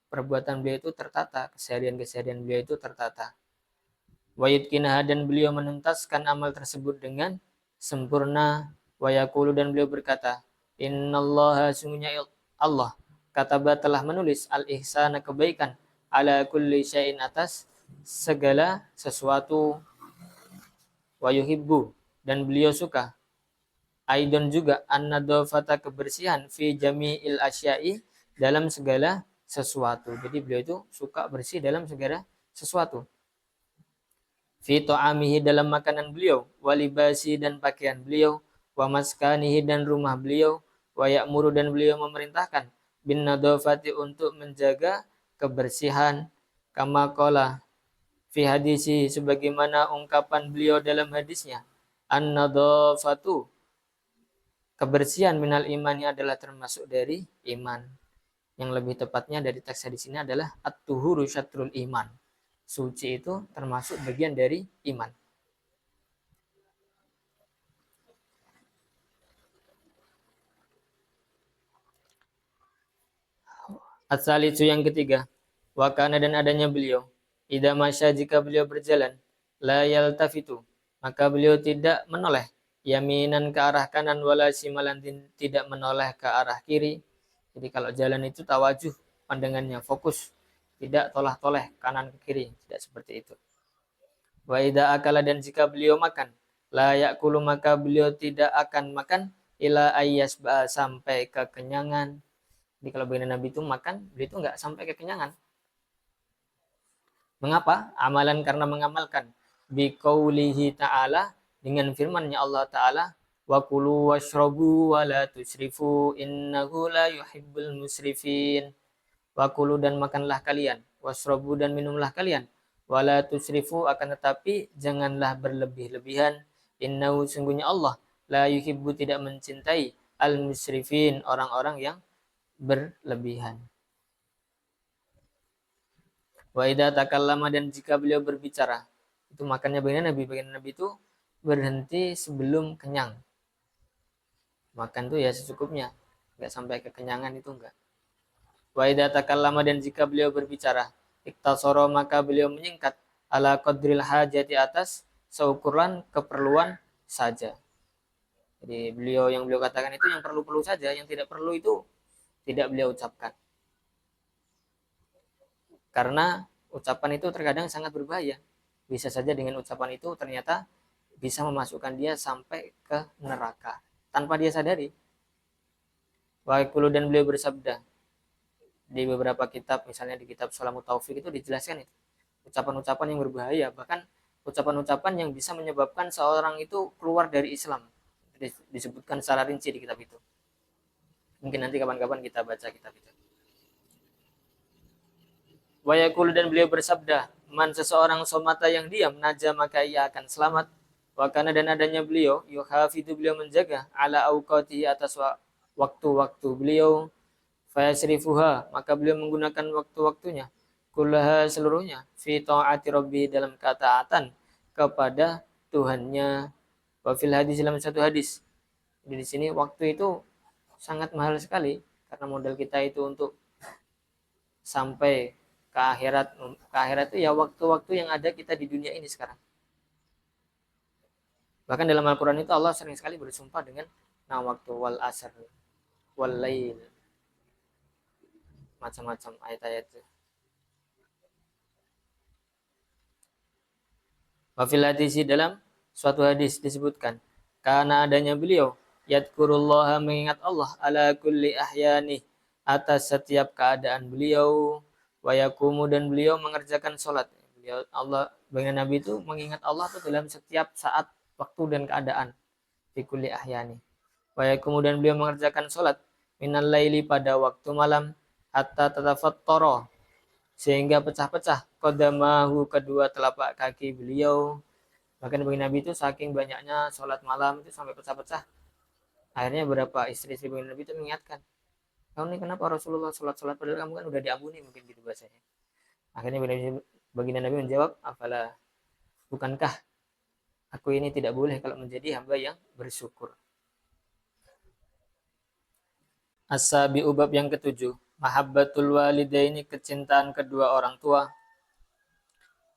A: perbuatan beliau itu tertata, keseharian-keseharian beliau itu tertata. Wa yutqinaha dan beliau menuntaskan amal tersebut dengan sempurna. Wa yaqulu dan beliau berkata, innallaha sungguhnya Allah kataba telah menulis al-ihsana kebaikan ala kulli syai'in atas segala sesuatu. Wa yuhibbu dan beliau suka aidon juga an-nadhafata kebersihan fi jami'il asya'i dalam segala sesuatu. Jadi beliau itu suka bersih dalam segala sesuatu. Fi ta'amihi dalam makanan beliau, wa libasi dan pakaian beliau, wa maskanihi dan rumah beliau, wa ya'muru dan beliau memerintahkan bin nadhafati untuk menjaga kebersihan, kama qala fi hadisi sebagaimana ungkapan beliau dalam hadisnya, an-nadhafatu kebersihan minal imani adalah termasuk dari iman. Yang lebih tepatnya dari teks hadis ini adalah at-tuhuru syatrul iman. Suci itu termasuk bagian dari iman. As-salisu yang ketiga, wa kana dan adanya beliau, idza masya jika beliau berjalan, la yaltafitu, maka beliau tidak menoleh, yaminan ke arah kanan wala simalan tidak menoleh ke arah kiri. Jadi kalau jalan itu tawajuh, pandangannya fokus, tidak tolah-toleh kanan ke kiri, tidak seperti itu. Wa idza akala dan jika beliau makan, la yakulu maka beliau tidak akan makan ila ayyasba sampai kekenyangan. Jadi kalau baginda Nabi itu makan, beliau itu enggak sampai kekenyangan. Mengapa? Amalan karena mengamalkan biqaulihi ta'ala dengan firman-Nya Allah Ta'ala, wa kulu washrabu wa la tusrifu innahu la yuhibbul musrifin. Wa kulu dan makanlah kalian, washrabu dan minumlah kalian, wa la tusrifu akan tetapi janganlah berlebih-lebihan, innahu sungguhnya Allah la yuhibbu tidak mencintai al musrifin orang-orang yang berlebihan. Wa idza takallama dan jika beliau berbicara, itu makannya baginda Nabi itu berhenti sebelum kenyang. Makan tuh ya secukupnya, enggak sampai kekenyangan itu enggak. Wa idza takallama dan jika beliau berbicara, iktasara maka beliau menyingkat ala qadril hajati atas seukuran keperluan saja. Jadi yang beliau katakan itu yang perlu-perlu saja, yang tidak perlu itu tidak beliau ucapkan. Karena ucapan itu terkadang sangat berbahaya. Bisa saja dengan ucapan itu ternyata bisa memasukkan dia sampai ke neraka tanpa dia sadari. Wa dan beliau bersabda di beberapa kitab, misalnya di kitab Salamut Taufik itu dijelaskan itu ucapan-ucapan yang berbahaya, bahkan ucapan-ucapan yang bisa menyebabkan seorang itu keluar dari Islam. Disebutkan secara rinci di kitab itu. Mungkin nanti kapan-kapan kita baca kitab itu. Wa dan beliau bersabda, man seseorang somata yang diam, naja maka ia akan selamat. Wakana dan adanya beliau, yuhafidu beliau menjaga, ala awqati atas waktu-waktu beliau, fayasrifuha maka beliau menggunakan waktu-waktunya, kullaha seluruhnya, fi ta'ati rabbi dalam ketaatan kepada Tuhannya. Wa fil hadis dalam satu hadis. Jadi di sini waktu itu sangat mahal sekali karena modal kita itu untuk sampai ke akhirat itu ya waktu-waktu yang ada kita di dunia ini sekarang. Bahkan dalam Al-Quran itu Allah sering sekali bersumpah dengan waktu wal asr wal lail, macam-macam ayat-ayat itu. Wafil hadisi dalam suatu hadis disebutkan karena adanya beliau yadkurullaha mengingat Allah ala kulli ahyani atas setiap keadaan beliau, wa yakumu dan beliau mengerjakan sholat. Beliau Allah dengan Nabi itu mengingat Allah itu dalam setiap saat, waktu dan keadaan. Fi kulli ahyani. Wa yakumu dan beliau mengerjakan sholat minal laili pada waktu malam hatta tatafattara sehingga pecah-pecah qadamahu kedua telapak kaki beliau. Bahkan bagi Nabi itu saking banyaknya sholat malam itu sampai pecah-pecah. Akhirnya beberapa istri-istri bagi Nabi itu mengingatkan, kamu ini kenapa Rasulullah sholat-sholat padahal kamu kan udah diampuni, mungkin gitu bahasanya. Akhirnya baginda Nabi menjawab, apalah, bukankah aku ini tidak boleh kalau menjadi hamba yang bersyukur. As-sabi ubab yang ketujuh, mahabbatul walidaini kecintaan kedua orang tua.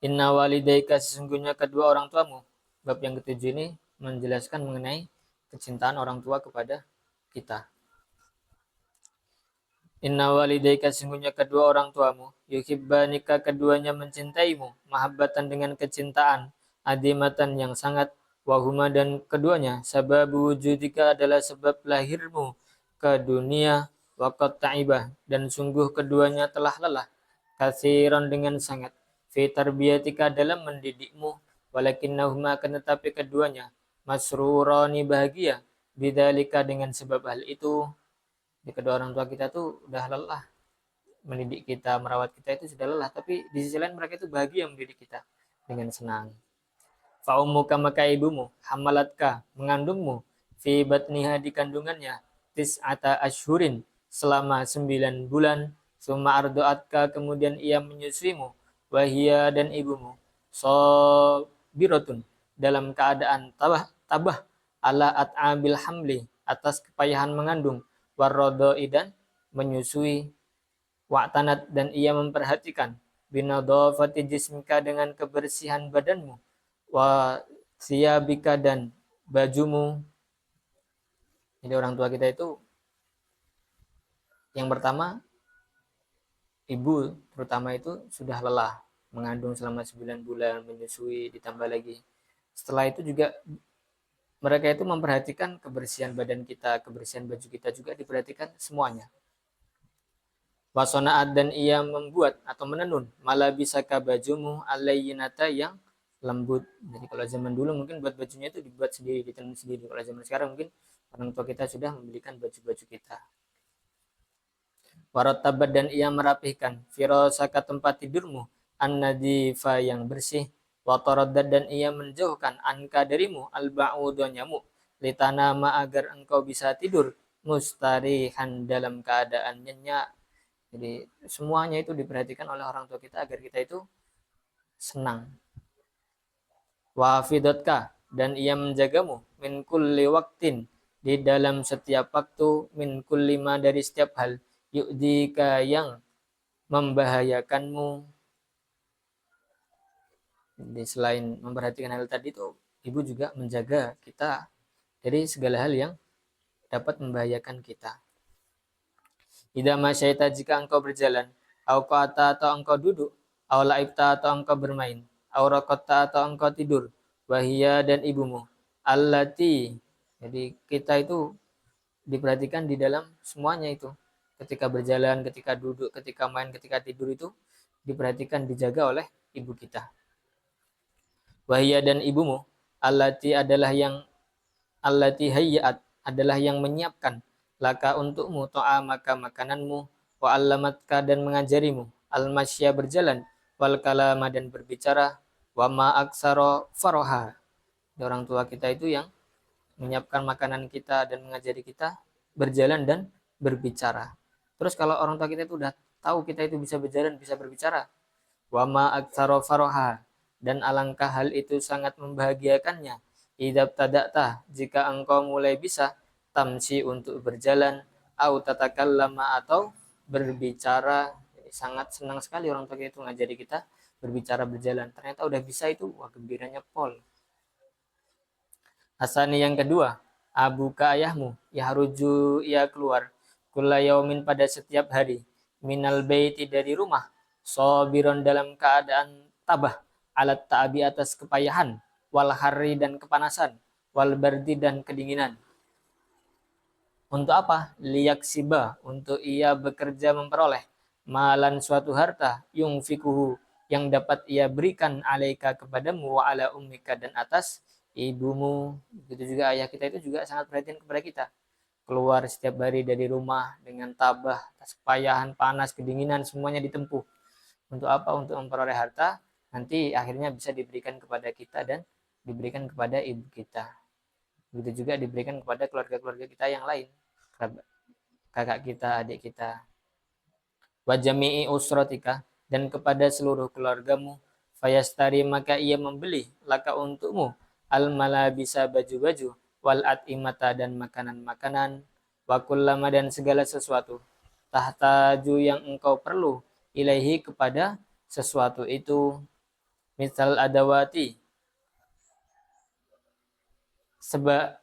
A: Inna walidaika sesungguhnya kedua orang tuamu. Bab yang ketujuh ini menjelaskan mengenai kecintaan orang tua kepada kita. Inna walidaika sesungguhnya kedua orang tuamu, yuhibbanika keduanya mencintaimu, mahabbatan dengan kecintaan, adimatan yang sangat, wahuma dan keduanya, sababu wujudika adalah sebab lahirmu ke dunia, waqat ta'ibah dan sungguh keduanya telah lelah, katsiran dengan sangat, fi tarbiyatika dalam mendidikmu, walakinnahuma akan tetapi keduanya, masrurani bahagia, bidzalika dengan sebab hal itu. Di kedua orang tua kita tuh udah lelah mendidik kita, merawat kita itu sudah lelah, tapi di sisi lain mereka itu bahagia mendidik kita dengan senang. Fa ummuka maka ibumu, hamalatka mengandungmu, fi batniha di kandungannya, tis'ata ashhurin selama 9 bulan, summa ardoatka kemudian ia menyusuimu, wahia dan ibumu, sabiratun dalam keadaan tabah ala at'abil hamli atas kepayahan mengandung, warrodoi dan menyusui, wa'tanat dan ia memperhatikan, binadhafati jismika dengan kebersihan badanmu, wa siyabika dan bajumu. Jadi orang tua kita itu yang pertama, ibu terutama itu sudah lelah mengandung selama 9 bulan, menyusui, ditambah lagi setelah itu juga mereka itu memperhatikan kebersihan badan kita, kebersihan baju kita juga diperhatikan semuanya. Wasonaat dan ia membuat atau menenun malabisaka bajumu alayyinata yang lembut. Jadi kalau zaman dulu mungkin buat bajunya itu dibuat sendiri, ditenun sendiri. Kalau zaman sekarang mungkin orang tua kita sudah membelikan baju-baju kita. Warattabat dan ia merapihkan firasaka tempat tidurmu an-nadifa yang bersih. Wataradad dan ia menjauhkan anka darimu al-ba'udha nyamuk, litanama agar engkau bisa tidur mustarihan dalam keadaan nyenyak. Jadi semuanya itu diperhatikan oleh orang tua kita agar kita itu senang. Wafidatka dan ia menjagamu min kulli waktin di dalam setiap waktu, min kulli ma dari setiap hal, yu'dika yang membahayakanmu. Jadi selain memperhatikan hal tadi itu, ibu juga menjaga kita dari segala hal yang dapat membahayakan kita. Idza masyaita jika engkau berjalan, au qata atau engkau duduk, Aw la'ibta atau engkau bermain, aw raqatta atau engkau tidur, wahia dan ibumu, allati. Jadi kita itu diperhatikan di dalam semuanya itu. Ketika berjalan, ketika duduk, ketika main, ketika tidur itu diperhatikan, dijaga oleh ibu kita. Wahia dan ibumu, allati adalah yang allati hayyat adalah yang menyiapkan laka untukmu to'a maka makananmu, wa allamatka dan mengajarimu, al-masya berjalan, wal kalama dan berbicara, wa ma aksara faroha. Orang tua kita itu yang menyiapkan makanan kita dan mengajari kita berjalan dan berbicara. Terus kalau orang tua kita itu udah tahu kita itu bisa berjalan, bisa berbicara, wa ma aksara faroha, dan alangkah hal itu sangat membahagiakannya, idab tadakta jika engkau mulai bisa, tamsi untuk berjalan, au tatakallama atau berbicara. Jadi sangat senang sekali orang tua kita itu ngajari kita berbicara berjalan. Ternyata udah bisa itu, wah gembiranya pol. Asani yang kedua, abuka ayahmu, yahruju ia keluar, kulla yaumin pada setiap hari, minal baiti dari rumah, sobiron dalam keadaan tabah, alat ta'abi atas kepayahan, wal harri dan kepanasan, wal bardi dan kedinginan. Untuk apa? Liyak siba, untuk ia bekerja memperoleh malan suatu harta, yung fikuhu, yang dapat ia berikan alaika kepadamu, wa ala ummika dan atas ibumu. Begitu juga ayah kita itu juga sangat perhatian kepada kita. Keluar setiap hari dari rumah dengan tabah, atas kepayahan, panas, kedinginan, semuanya ditempuh. Untuk apa? Untuk memperoleh harta, nanti akhirnya bisa diberikan kepada kita dan diberikan kepada ibu kita. Begitu juga diberikan kepada keluarga-keluarga kita yang lain, kakak kita, adik kita. Wajami'i usratika, dan kepada seluruh keluargamu, fayastari maka ia membeli laka untukmu, al malabisa baju-baju, wal atimata dan makanan-makanan, wa kullama dan segala sesuatu, tahtaju yang engkau perlu, ilaihi kepada sesuatu itu, misal adawati,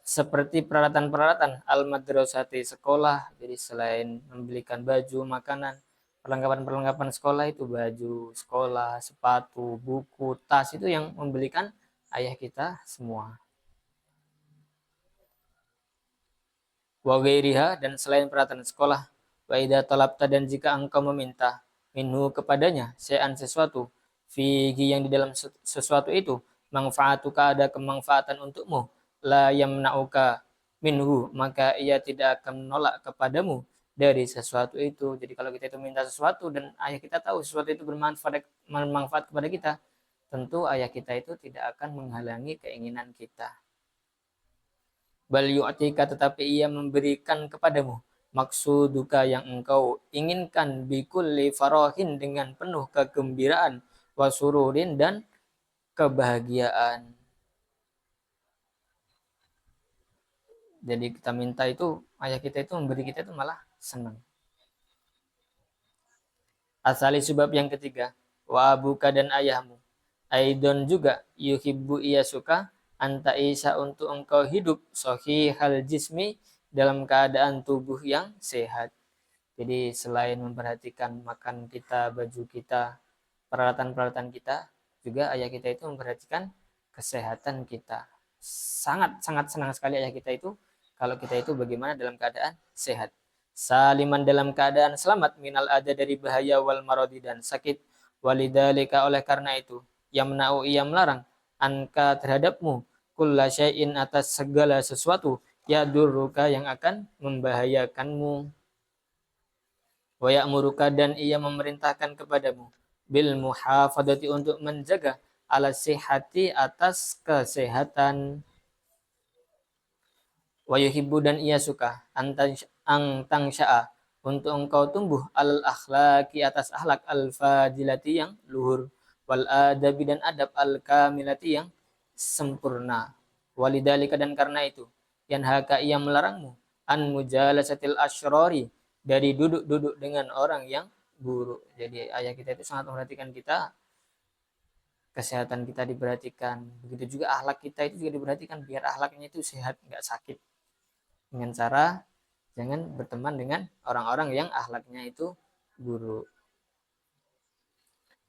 A: seperti peralatan-peralatan al-madrasati sekolah. Jadi selain membelikan baju, makanan, perlengkapan-perlengkapan sekolah itu baju sekolah, sepatu, buku, tas itu yang membelikan ayah kita semua. Wa ghairiha dan selain peralatan sekolah, wa idza talabta dan jika engkau meminta minhu kepadanya syai'an sesuatu, fihi yang di dalam sesuatu itu, manfaatuka ada kemanfaatan untukmu, la yamna'uka minhu maka ia tidak akan menolak kepadamu dari sesuatu itu. Jadi kalau kita itu minta sesuatu dan ayah kita tahu sesuatu itu bermanfaat kepada kita, tentu ayah kita itu tidak akan menghalangi keinginan kita. Bal yu'tika tetapi ia memberikan kepadamu maksuduka yang engkau inginkan, bikulli farahin dengan penuh kegembiraan, wasururin dan kebahagiaan. Jadi kita minta itu, ayah kita itu memberi kita itu malah senang. Asali sebab yang ketiga, wa abuka dan ayahmu, aidon juga, yuhibbu ia suka, anta isa untuk engkau hidup, hal jismi dalam keadaan tubuh yang sehat. Jadi selain memperhatikan makan kita, baju kita, peralatan-peralatan kita, juga ayah kita itu memperhatikan kesehatan kita. Sangat-sangat senang sekali ayah kita itu kalau kita itu bagaimana dalam keadaan sehat. Saliman dalam keadaan selamat, minal ada dari bahaya, wal marodi dan sakit, walidalika oleh karena itu, yamna'u ia melarang, anka terhadapmu, kulla syai'in atas segala sesuatu, ya durruka yang akan membahayakanmu, wa ya'muruka dan ia memerintahkan kepadamu, bil muhafadati untuk menjaga, ala sihati atas kesehatan, wa yuhibbu dan ia suka, antang sya'a untuk engkau tumbuh, al akhlaki atas akhlak, al fadilati yang luhur, wal adabi dan adab, al kamilati yang sempurna. Walidalika dan karena itu, yanhaka ia melarangmu, an mujalasatil asyrori dari duduk-duduk dengan orang yang buruk. Jadi ayah kita itu sangat memperhatikan kita, kesehatan kita diperhatikan, begitu juga akhlak kita itu juga diperhatikan biar akhlaknya itu sehat, nggak sakit, dengan cara jangan berteman dengan orang-orang yang akhlaknya itu buruk.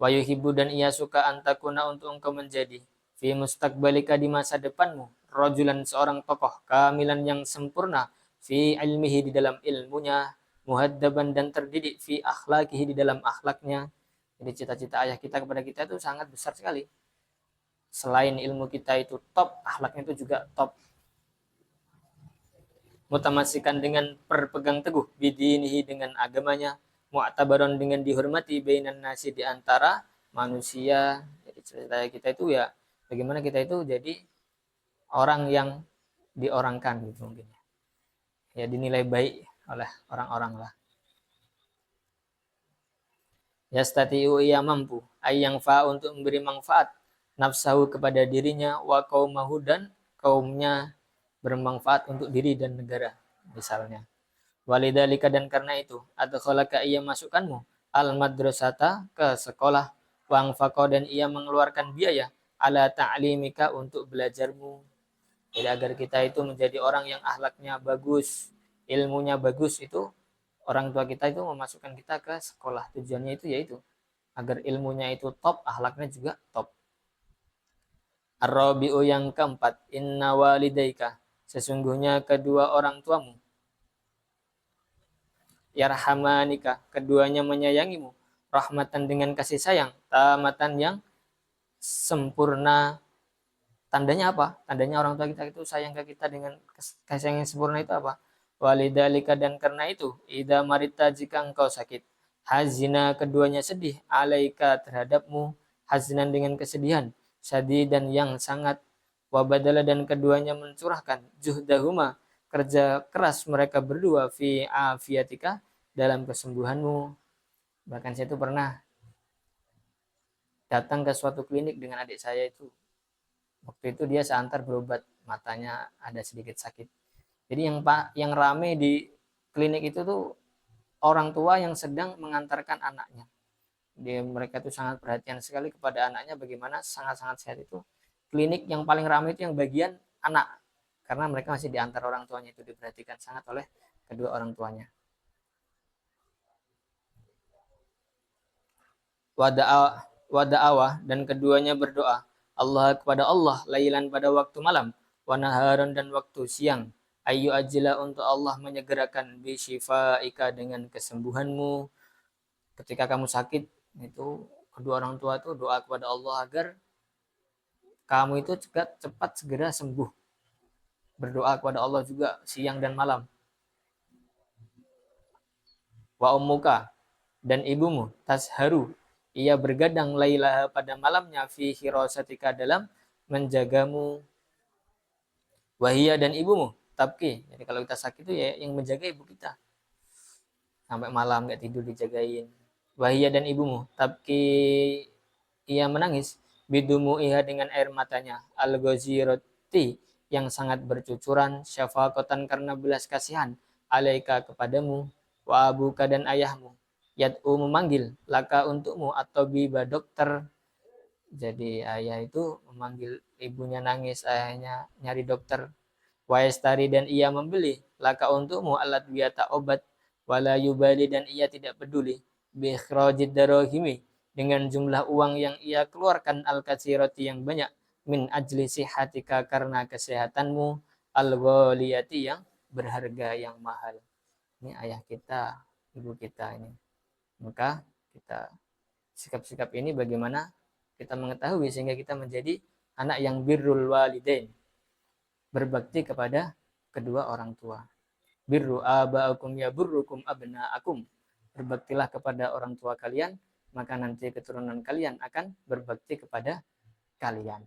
A: Wa yuhibbu dan ia suka antakuna untuk engkau menjadi fi mustaqbalika di masa depanmu rajulan seorang tokoh kamilan yang sempurna fi ilmihi di dalam ilmunya muhaddaban dan terdidik fi akhlakihi di dalam akhlaknya. Jadi cita-cita ayah kita kepada kita itu sangat besar sekali. Selain ilmu kita itu top, akhlaknya itu juga top. Mutamasikan dengan berpegang teguh bidinihi dengan agamanya, mu'tabaron dengan dihormati bainan nasi di antara manusia. Jadi cerita kita itu ya bagaimana kita itu jadi orang yang diorangkan gitu mungkin ya. Ya dinilai baik oleh orang-orang lah. Yastatiu ia mampu ayang fa untuk memberi manfaat nafsahu kepada dirinya wa qaumahu dan kaumnya bermanfaat untuk diri dan negara misalnya. Walidalika dan karena itu adkhalaka ia masukkanmu al madrasata ke sekolah wang faqo dan ia mengeluarkan biaya ala ta'limika untuk belajarmu. Jadi agar kita itu menjadi orang yang akhlaknya bagus, ilmunya bagus itu orang tua kita itu memasukkan kita ke sekolah. Tujuannya itu yaitu agar ilmunya itu top, akhlaknya juga top. Ar-rabi'u yang keempat, inna walidaika, sesungguhnya kedua orang tuamu, yarhamanika, keduanya menyayangimu, rahmatan dengan kasih sayang, tamatan yang sempurna. Tandanya apa? Tandanya orang tua kita itu sayang ke kita dengan kasih sayang yang sempurna itu apa? Walidalika dan karena itu, idza marita jika engkau sakit, hazina keduanya sedih, alaika terhadapmu, hazinan dengan kesedihan, dan yang sangat, wabadala dan keduanya mencurahkan, juhdahuma, kerja keras mereka berdua, fi afiatika, dalam kesembuhanmu. Bahkan saya itu pernah datang ke suatu klinik dengan adik saya itu. Waktu itu dia seantar berobat, matanya ada sedikit sakit. Jadi yang rame di klinik itu tuh orang tua yang sedang mengantarkan anaknya. Mereka tuh sangat perhatian sekali kepada anaknya, bagaimana sangat-sangat sehat itu. Klinik yang paling ramai itu yang bagian anak, karena mereka masih diantar orang tuanya, itu diperhatikan sangat oleh kedua orang tuanya. Wada'awah dan keduanya berdoa Allah kepada Allah lailan pada waktu malam, wanaharon dan waktu siang. Ayu ajila untuk Allah menyegerakan bisyifaika dengan kesembuhanmu. Ketika kamu sakit itu kedua orang tua itu doa kepada Allah agar kamu itu cepat segera sembuh. Berdoa kepada Allah juga siang dan malam. Wa ummuka dan ibumu tasharu ia bergadang lailah pada malamnya fi hirasatika dalam menjagamu. Wahia dan ibumu tabki. Jadi kalau kita sakit itu ya yang menjaga ibu kita. Sampai malam nggak tidur dijagain. Wahia dan ibumu tabki ia menangis bidumu iha dengan air matanya al-ghazirati yang sangat bercucuran syafaqatan karena belas kasihan alaika kepadamu wa abuka dan ayahmu yad'u memanggil laka untukmu atau biba dokter. Jadi ayah itu memanggil ibunya nangis, ayahnya nyari dokter. Wa yastari dan ia membeli laka untukmu alat biata obat wala yubali dan ia tidak peduli bi ikhrajid darahimi dengan jumlah uang yang ia keluarkan al-katsirati yang banyak min ajli sihatika karena kesehatanmu al-ghaliyati yang berharga yang mahal. Ini ayah kita, ibu kita ini. Maka kita sikap-sikap ini bagaimana kita mengetahui sehingga kita menjadi anak yang birrul walidain, berbakti kepada kedua orang tua. Birru aba'akum ya burrukum abna'akum. Berbaktilah kepada orang tua kalian, maka nanti keturunan kalian akan berbakti kepada kalian.